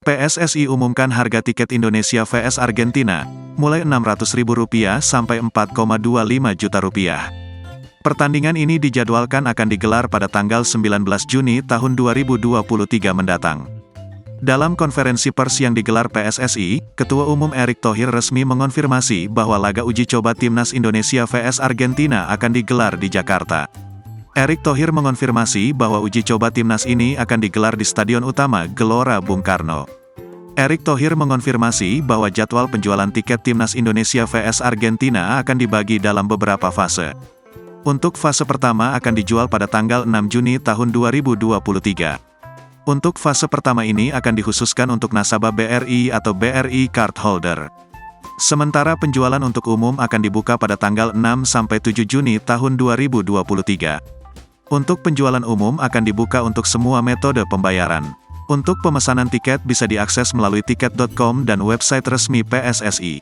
PSSI umumkan harga tiket Indonesia vs Argentina, mulai Rp600.000 sampai Rp4,25 juta. Pertandingan ini dijadwalkan akan digelar pada tanggal 19 Juni tahun 2023 mendatang. Dalam konferensi pers yang digelar PSSI, Ketua Umum Erick Thohir resmi mengonfirmasi bahwa laga uji coba Timnas Indonesia vs Argentina akan digelar di Jakarta. Erick Thohir mengonfirmasi bahwa uji coba Timnas ini akan digelar di Stadion Utama Gelora Bung Karno. Erick Thohir mengonfirmasi bahwa jadwal penjualan tiket Timnas Indonesia vs Argentina akan dibagi dalam beberapa fase. Untuk fase pertama akan dijual pada tanggal 6 Juni tahun 2023. Untuk fase pertama ini akan dikhususkan untuk nasabah BRI atau BRI Card Holder. Sementara penjualan untuk umum akan dibuka pada tanggal 6 sampai 7 Juni tahun 2023. Untuk penjualan umum akan dibuka untuk semua metode pembayaran. Untuk pemesanan tiket bisa diakses melalui tiket.com dan website resmi PSSI.